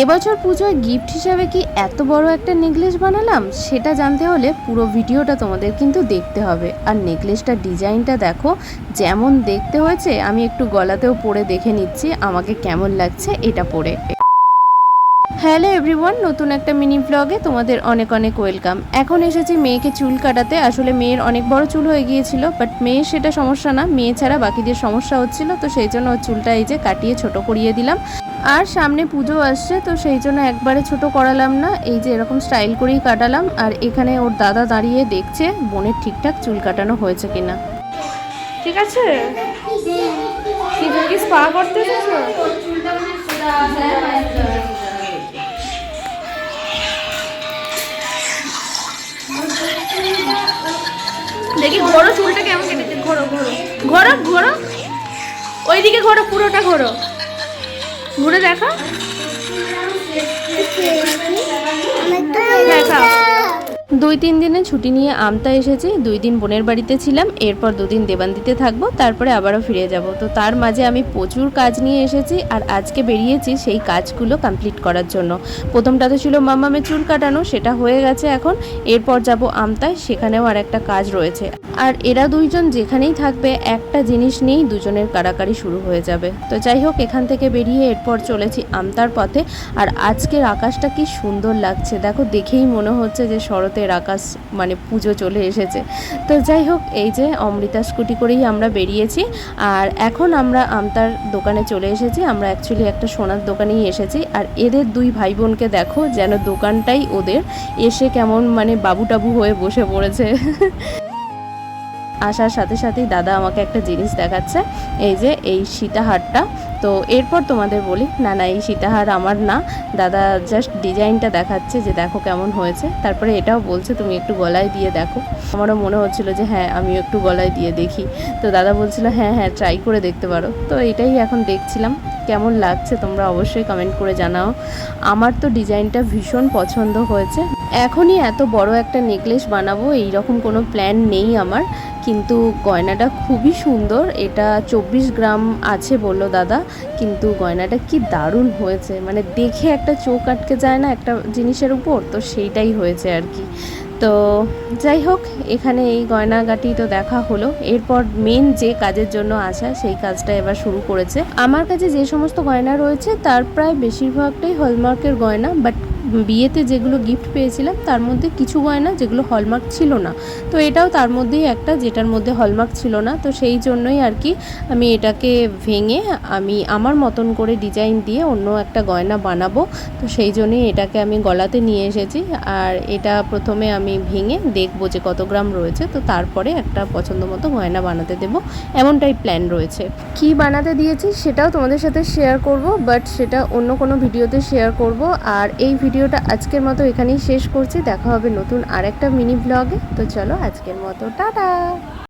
এবছর পুজোয় গিফট হিসাবে কি এত বড় একটা নেকলেস বানালাম, সেটা জানতে হলে পুরো ভিডিওটা তোমাদের কিন্তু দেখতে হবে। আর নেকলেসটার ডিজাইনটা দেখো, যেমন দেখতে হয়েছে আমি একটু গলাতেও পরে দেখে নিচ্ছি আমাকে কেমন লাগছে এটা পরে। হ্যালো এভরিওয়ান, নতুন একটা মিনি ব্লগে তোমাদের অনেক অনেক ওয়েলকাম। এখন এসেছি মেয়েকে চুল কাটাতে। আসলে মেয়ের অনেক বড় চুল হয়ে গিয়েছিল, বাট মেয়ের সেটা সমস্যা না, মেয়ে ছাড়া বাকিদের সমস্যা হচ্ছিল। তো সেই জন্য ওর চুলটা এই যে কাটিয়ে ছোট করিয়ে দিলাম। আর সামনে পুজো আসছে, তো সেই জন্য একবারে ছোট করালাম না, এই যে এরকম স্টাইল করেই কাটালাম। আর এখানে ওর দাদা দাঁড়িয়ে দেখছে বোনের ঠিকঠাক চুল কাটানো হয়েছে কিনা। ঠিক আছে, কি স্পা করতে এসেছো? দেখি ঘোরো চুলটা কেমন কেটেছে, ঘোরো ঘোরো ঘোরো ঘোরো, ওইদিকে ঘোরো, পুরোটা ঘোরো, ঘুরে দেখো দেখা। 2-3 দিনে ছুটি নিয়ে আমতা এসেছি। 2 দিন বোনের বাড়িতে ছিলাম, এরপর 2 দিন দেবান্দিতে থাকবো, তারপরে আবারও ফিরে যাব। তো তার মাঝে আমি প্রচুর কাজ নিয়ে এসেছি, আর আজকে বেরিয়েছি সেই কাজগুলো কমপ্লিট করার জন্য। প্রথমটা তো ছিল মামামের চুল কাটানো, সেটা হয়ে গেছে এখন। এরপর যাব আমতায়, সেখানেও আর একটা কাজ রয়েছে। আর এরা দুইজন যেখানেই থাকবে একটা জিনিস নিয়েই দুজনের কাড়াকাড়ি শুরু হয়ে যাবে। তো যাই হোক, এখান থেকে বেরিয়ে এরপর চলেছি আমতার পথে। আর আজকের আকাশটা কি সুন্দর লাগছে দেখো, দেখেই মনে হচ্ছে যে শরতের আকাশ, মানে পুজো চলে এসেছে। তো যাই হোক, এই যে অমৃতা স্কুটি করেই আমরা বেরিয়েছি। আর এখন আমরা আমতার দোকানে চলে এসেছি। আমরা অ্যাকচুয়ালি একটা সোনার দোকানেই এসেছি। আর এদের 2 ভাই বোনকে দেখো, যেন দোকানটাই ওদের, এসে কেমন মানে বাবু টাবু হয়ে বসে পড়েছে। আসার সাথে সাথেই দাদা আমাকে একটা জিনিস দেখাচ্ছে, এই যে এই সীতাহারটা। তো এরপর তোমাদের বলি, না না এই সীতাহার আমার না, দাদা জাস্ট ডিজাইনটা দেখাচ্ছে যে দেখো কেমন হয়েছে। তারপরে এটাও বলছে তুমি একটু গলায় দিয়ে দেখো। আমারও মনে হচ্ছিল যে হ্যাঁ আমিও একটু গলায় দিয়ে দেখি। তো দাদা বলছিল হ্যাঁ হ্যাঁ ট্রাই করে দেখতে পারো। তো এটাই এখন দেখছিলাম, কেমন লাগছে তোমরা অবশ্যই কমেন্ট করে জানাও। আমার তো ডিজাইনটা ভীষণ পছন্দ হয়েছে। এখনই এত বড় একটা নেকলেস বানাবো এই রকম কোনো প্ল্যান নেই আমার, কিন্তু গয়নাটা খুবই সুন্দর। এটা 24 গ্রাম আছে বললো দাদা, কিন্তু গয়নাটা কি দারুণ হয়েছে, মানে দেখে একটা চোখ আটকে যায় না একটা জিনিসের উপর, তো সেইটাই হয়েছে আর কি। তো যাই হোক, এখানে এই গয়নাগাটি তো দেখা হলো। এরপর মেন যে কাজের জন্য আসা, সেই কাজটা এবার শুরু করেছে। আমার কাছে যে সমস্ত গয়না রয়েছে তার প্রায় বেশিরভাগটাই হলমার্কের গয়না, বাট বিয়েতে যেগুলো গিফট পেয়েছিলাম তার মধ্যে কিছু গয়না যেগুলো হলমার্ক ছিল না। তো এটাও তার মধ্যেই একটা, যেটার মধ্যে হলমার্ক ছিল না। তো সেই জন্যই আর কি আমি এটাকে ভেঙে আমি আমার মতন করে ডিজাইন দিয়ে অন্য একটা গয়না বানাবো। তো সেই জন্যই এটাকে আমি গলাতে নিয়ে এসেছি। আর এটা প্রথমে আমি ভেঙে দেখবো যে কত গ্রাম রয়েছে, তো তারপরে একটা পছন্দ মতো গয়না বানাতে দেবো, এমনটাই প্ল্যান রয়েছে। কি বানাতে দিয়েছি সেটাও তোমাদের সাথে শেয়ার করব, বাট সেটা অন্য কোনো ভিডিওতে শেয়ার করব। আর এই ভিডিওটা আজকের মতো এখানেই শেষ করছি, দেখা হবে নতুন আরেকটা মিনি ব্লগে। তো চলো আজকের মতো টাটা।